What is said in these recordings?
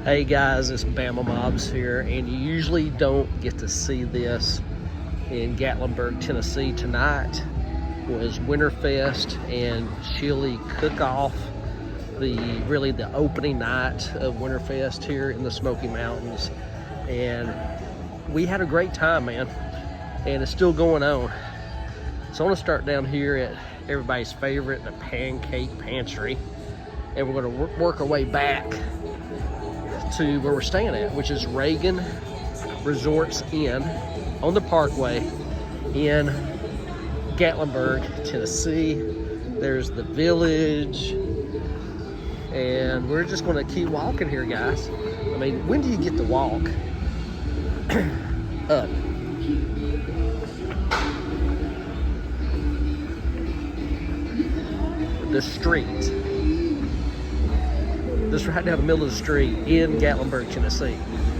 Hey guys, it's Bama Mobs here, and you usually don't get to see this in Gatlinburg, Tennessee. Tonight was WinterFest and chili cook-off, the opening night of WinterFest here in the Smoky Mountains, and we had a great time, man, and it's still going on. So I want to start down here at everybody's favorite, the Pancake Pantry, and we're going to work our way back to where we're staying at, which is Reagan Resorts Inn on the Parkway in Gatlinburg, Tennessee. There's the village, and we're just going to keep walking here, guys. I mean, when do you get to walk up the street? Just right down the middle of the street in Gatlinburg, Tennessee.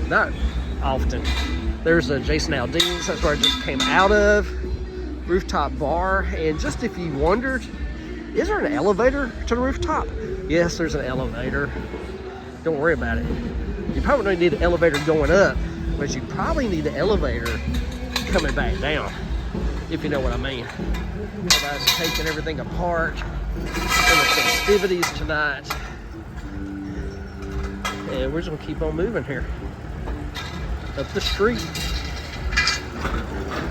Not often. There's a Jason Aldean's, that's where I just came out of. Rooftop bar, and just if you wondered, is there an elevator to the rooftop? Yes, there's an elevator. Don't worry about it. You probably don't need an elevator going up, but you probably need an elevator coming back down, if you know what I mean. Everybody's taking everything apart for the festivities tonight. And we're just gonna keep on moving here up the street.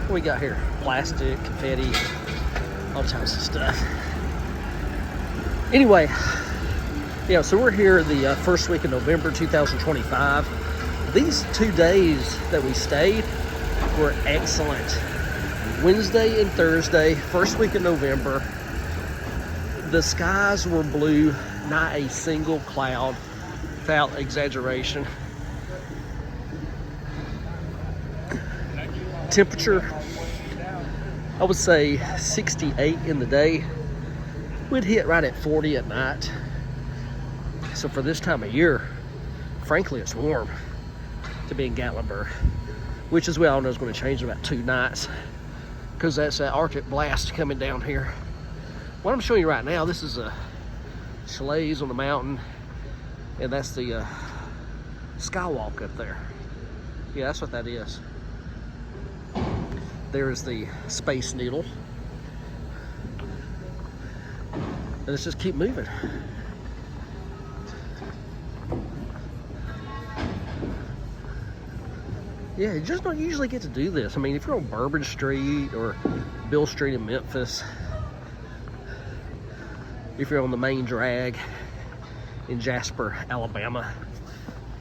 What we got here? Plastic, confetti, all types of stuff. Anyway, yeah, so we're here the first week of November 2025. These 2 days that we stayed were excellent. Wednesday and Thursday, first week of November, the skies were blue, not a single cloud. Without exaggeration. Temperature, I would say 68 in the day. We'd hit right at 40 at night. So for this time of year, frankly, it's warm to be in Gatlinburg, which as we all know is going to change in about 2 nights because that's that Arctic blast coming down here. What I'm showing you right now, this is a chalets on the mountain. And that's the skywalk up there. Yeah, that's what that is. There's the Space Needle. And let's just keep moving. Yeah, you just don't usually get to do this. I mean, if you're on Bourbon Street or Bill Street in Memphis, if you're on the main drag in Jasper, Alabama,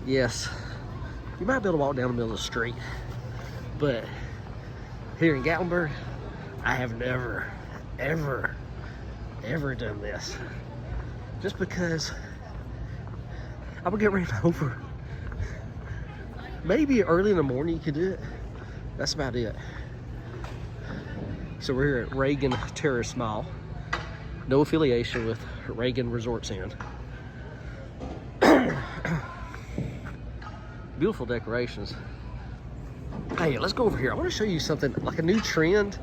yes, you might be able to walk down the middle of the street, but here in Gatlinburg, I have never, ever done this, just because I would get ran over. Maybe early in the morning you could do it. That's about it. So we're here at Reagan Terrace Mall. No affiliation with Reagan Resorts Inn. Beautiful decorations. Hey, let's go over here. I want to show you something, like a new trend.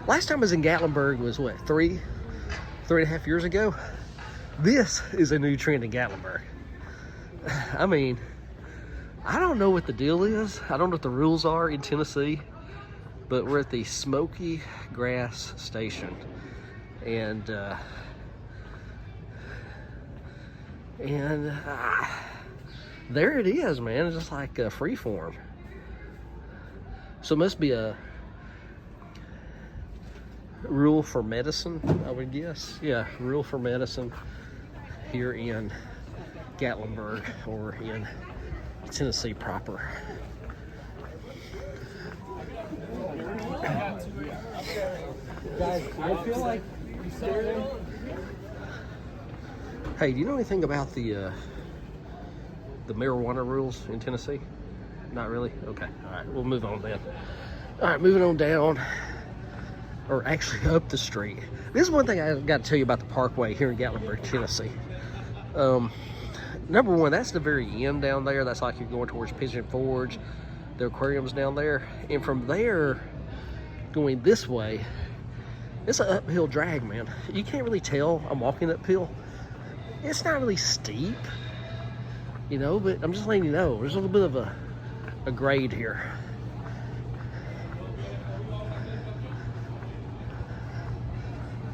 Last time I was in Gatlinburg was what, three and a half years ago? This is a new trend in Gatlinburg. I mean, I don't know what the deal is. I don't know what the rules are in Tennessee, but we're at the Smoky Grass Station. And there it is, man. It's just like a free form. So it must be a rule for medicine, I would guess. Yeah, rule for medicine here in Gatlinburg or in Tennessee proper. Guys, I feel like hey, do you know anything about the marijuana rules in Tennessee? Not really? Okay, all right, we'll move on then. All right, moving on down, or actually up the street. This is one thing I got to tell you about the Parkway here in Gatlinburg, Tennessee. Number one, that's the very end down there. That's like you're going towards Pigeon Forge. The aquarium's down there. And from there, going this way, it's an uphill drag, man. You can't really tell I'm walking uphill. It's not really steep, You know, but I'm just letting you know, there's a little bit of a grade here.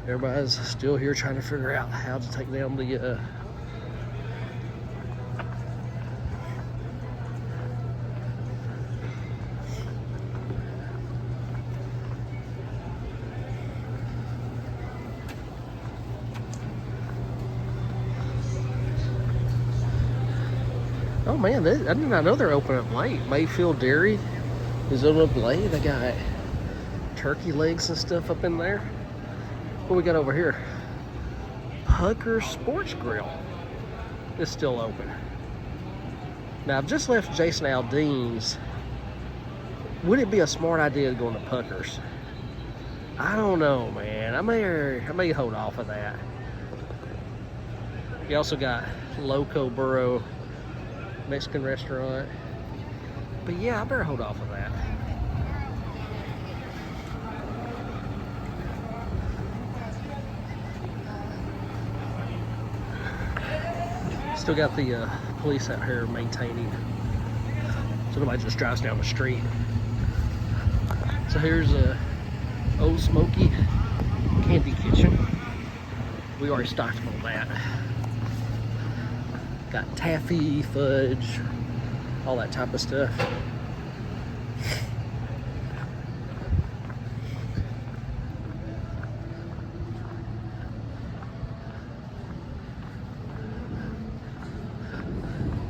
Everybody's still here trying to figure out how to take down the oh man, I did not know they're open up late. Mayfield Dairy is open up late. They got turkey legs and stuff up in there. What we got over here? Pucker Sports Grill is still open. Now I've just left Jason Aldean's. Would it be a smart idea to go into Pucker's? I don't know, man. I may hold off of that. You also got Loco Burro Mexican restaurant. But yeah, I better hold off of that. Still got the police out here maintaining, so nobody just drives down the street. So here's Old Smoky Candy Kitchen. We already stocked on that. Got taffy, fudge, all that type of stuff.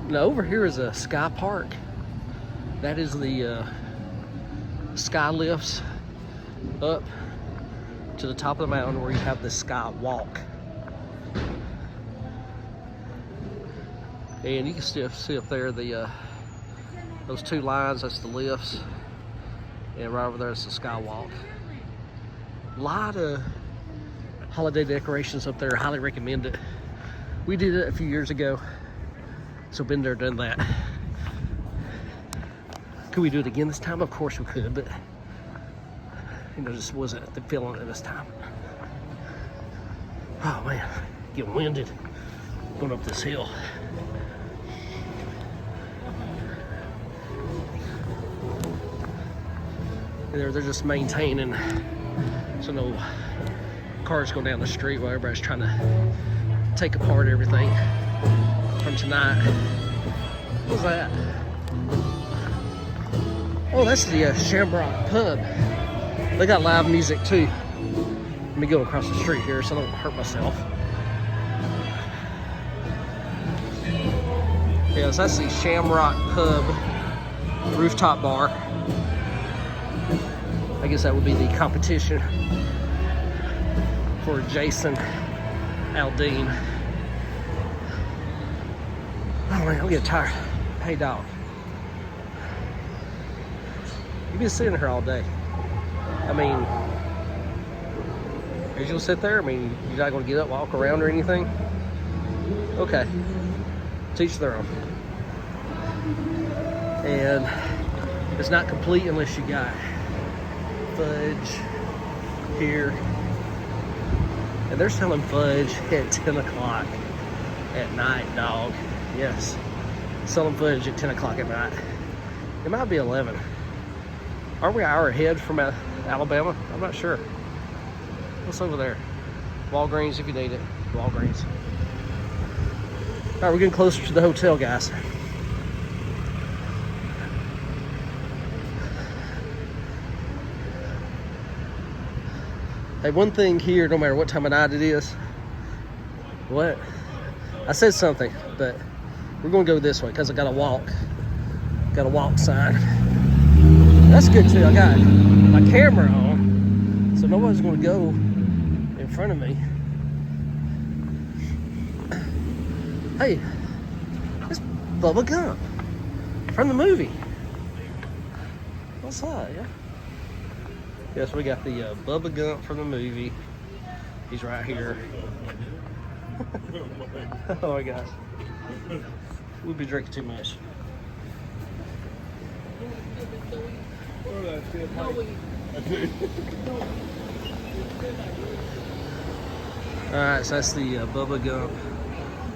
Now over here is a sky park. That is the sky lifts up to the top of the mountain where you have the sky walk. And you can still see up there the those two lines, that's the lifts. And right over there is the sky walk. A lot of holiday decorations up there, highly recommend it. We did it a few years ago. So been there, done that. Could we do it again this time? Of course we could, but you know, just wasn't the feeling it this time. Oh man, getting winded going up this hill. They're just maintaining so no cars go down the street while everybody's trying to take apart everything from tonight. What's that? Oh, that's the Shamrock Pub. They got live music too. Let me go across the street here so I don't hurt myself. Yes, that's the Shamrock Pub rooftop bar. I guess that would be the competition for Jason Aldean. Oh man, I'm getting tired. Hey dog, you've been sitting here all day. I mean, are you gonna sit there? I mean, you're not gonna get up, walk around or anything? Okay, teach their own. And it's not complete unless you got fudge here. And they're selling fudge at 10 o'clock at night, dog. Yes, selling fudge at 10 o'clock at night. It might be 11. Aren't we an hour ahead from Alabama? I'm not sure. What's over there? Walgreens if you need it. Walgreens. All right, we're getting closer to the hotel, guys. Hey, one thing here, no matter what time of night it is. What? I said something, but we're gonna go this way because I got a walk. Got a walk sign. That's good too. I got my camera on, so nobody's gonna go in front of me. Hey, it's Bubba Gump from the movie. What's up, yeah? Yes, we got the Bubba Gump from the movie. He's right here. Oh my gosh. We'll be drinking too much. Alright, so that's the Bubba Gump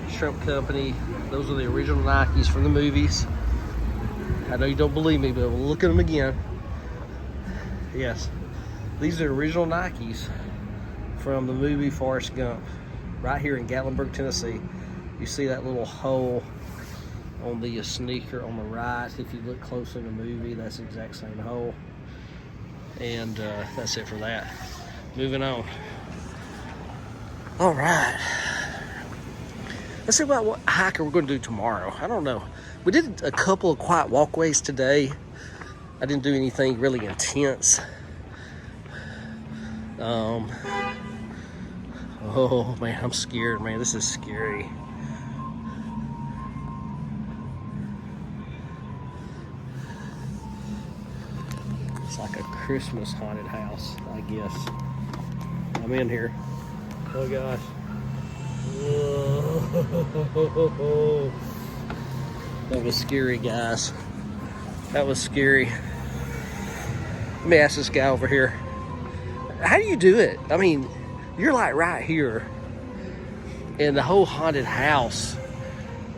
Shrimp Company. Those are the original Nikes from the movies. I know you don't believe me, but we'll look at them again. Yes, these are original Nikes from the movie Forrest Gump, right here in Gatlinburg, Tennessee. You see that little hole on the sneaker on the right. If you look closely in the movie, that's the exact same hole. And that's it for that. Moving on. All right. Let's see about what hike we're going to do tomorrow. I don't know. We did a couple of quiet walkways today. I didn't do anything really intense. Oh man, I'm scared, man. This is scary. It's like a Christmas haunted house, I guess. I'm in here. Oh gosh. Whoa. That was scary, guys. That was scary. Let me ask this guy over here. How do you do it? I mean, you're like right here, and the whole haunted house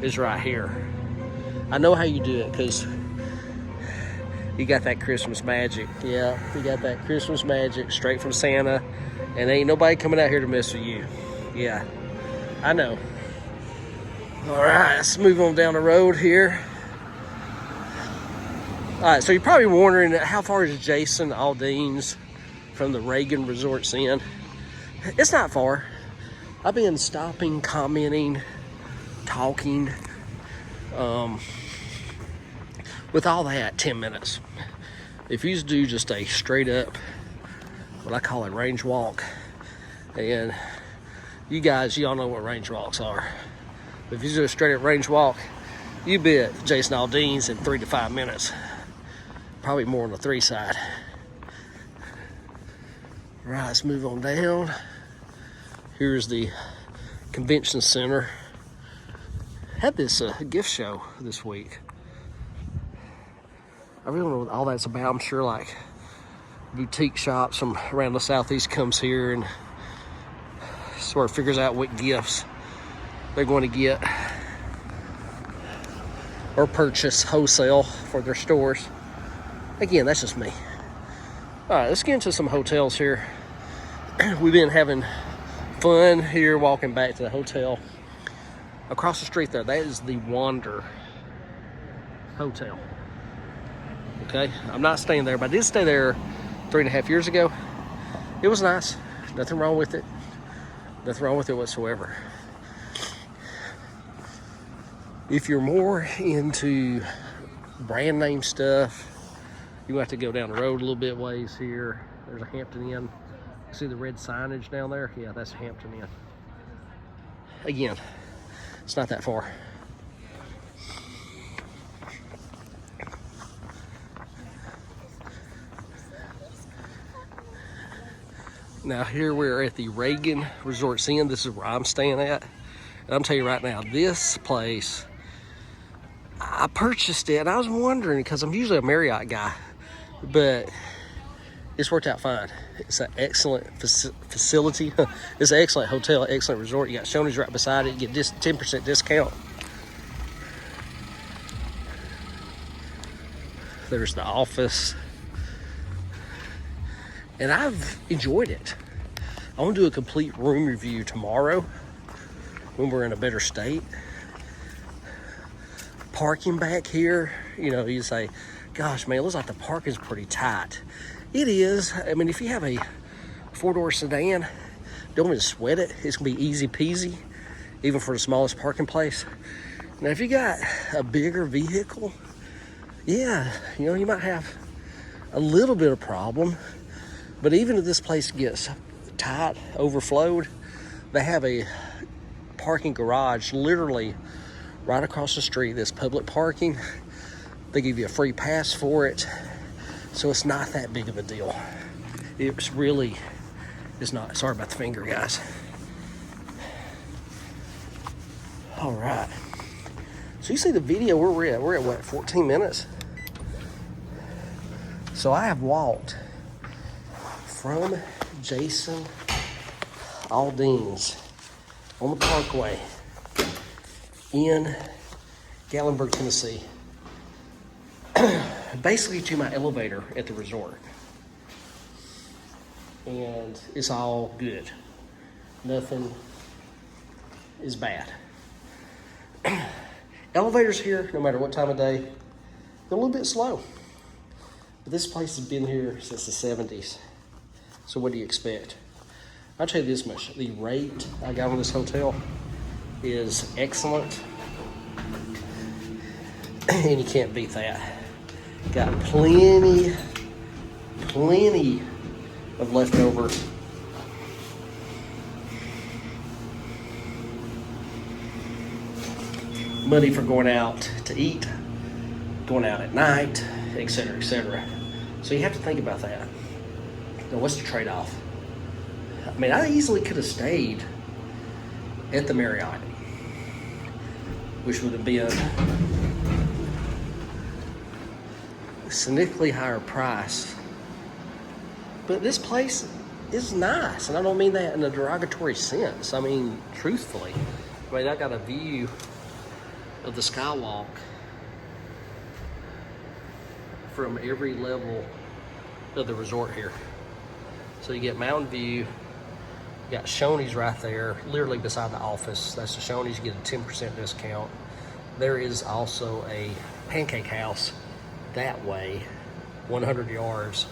is right here. I know how you do it because you got that Christmas magic. Yeah, you got that Christmas magic straight from Santa, and ain't nobody coming out here to mess with you. Yeah, I know. All right, let's move on down the road here. All right, so you're probably wondering how far is Jason Aldean's from the Reagan Resorts Inn? It's not far. I've been stopping, commenting, talking. With all that, 10 minutes. If you do just a straight up, what I call a range walk, and you guys, y'all know what range walks are. If you do a straight up range walk, you bet Jason Aldean's in 3 to 5 minutes. Probably more on the 3 side. Right, let's move on down. Here's the convention center. Had this gift show this week. I really don't know what all that's about. I'm sure like boutique shops from around the southeast comes here and sort of figures out what gifts they're going to get or purchase wholesale for their stores. Again, that's just me. All right, let's get into some hotels here. We've been having fun here walking back to the hotel. Across the street there, that is the Wander Hotel. Okay, I'm not staying there, but I did stay there 3.5 years ago. It was nice. Nothing wrong with it. Nothing wrong with it whatsoever. If you're more into brand name stuff, you have to go down the road a little bit ways here. There's a Hampton Inn. See the red signage down there? Yeah, that's Hampton Inn. Again, it's not that far. Now here we're at the Reagan Resorts Inn. This is where I'm staying at. And I'm telling you right now, this place, I purchased it and I was wondering, because I'm usually a Marriott guy, but it's worked out fine. It's an excellent facility. It's an excellent hotel, excellent resort. You got Shoney's right beside it. You get this 10% discount. There's the office. And I've enjoyed it. I want to do a complete room review tomorrow when we're in a better state. Parking back here, you know, you say, gosh, man, it looks like the parking's pretty tight. It is. I mean, if you have a 4-door sedan, don't even sweat it. It's going to be easy peasy, even for the smallest parking place. Now, if you got a bigger vehicle, yeah, you know, you might have a little bit of problem. But even if this place gets tight, overflowed, they have a parking garage literally right across the street. That's public parking. They give you a free pass for it. So it's not that big of a deal. It's really, it's not. Sorry about the finger, guys. All right. So you see the video where we're at. We're at what, 14 minutes? So I have walked from Jason Aldean's on the Parkway in Gatlinburg, Tennessee. Basically to my elevator at the resort. And it's all good. Nothing is bad. Elevators here, no matter what time of day, they're a little bit slow. But this place has been here since the 70s. So what do you expect? I'll tell you this much, the rate I got on this hotel is excellent. And you can't beat that. Got plenty of leftover money for going out to eat, going out at night, etc., etc. So you have to think about that. Now, what's the trade-off? I mean, I easily could have stayed at the Marriott, which would have been a significantly higher price. But this place is nice, and I don't mean that in a derogatory sense. I mean, truthfully. I mean, I got a view of the skywalk from every level of the resort here. So you get Mountain View, you got Shoney's right there, literally beside the office. That's the Shoney's, you get a 10% discount. There is also a pancake house that way, 100 yards.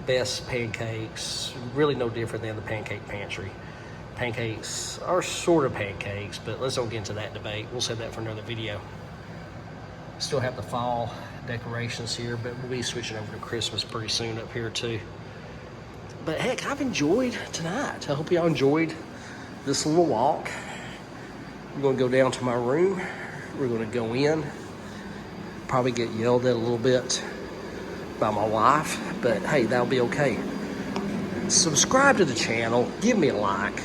Best pancakes, really no different than the Pancake Pantry. Pancakes are sort of pancakes, but let's don't get into that debate. We'll save that for another video. Still have the fall decorations here, but we'll be switching over to Christmas pretty soon up here too. But heck, I've enjoyed tonight. I hope y'all enjoyed this little walk. We're gonna go down to my room. We're gonna go in, probably get yelled at a little bit by my wife, but hey, that'll be okay. Subscribe to the channel, give me a like.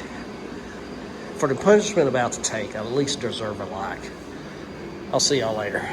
For the punishment I'm about to take, I at least deserve a like. I'll see y'all later.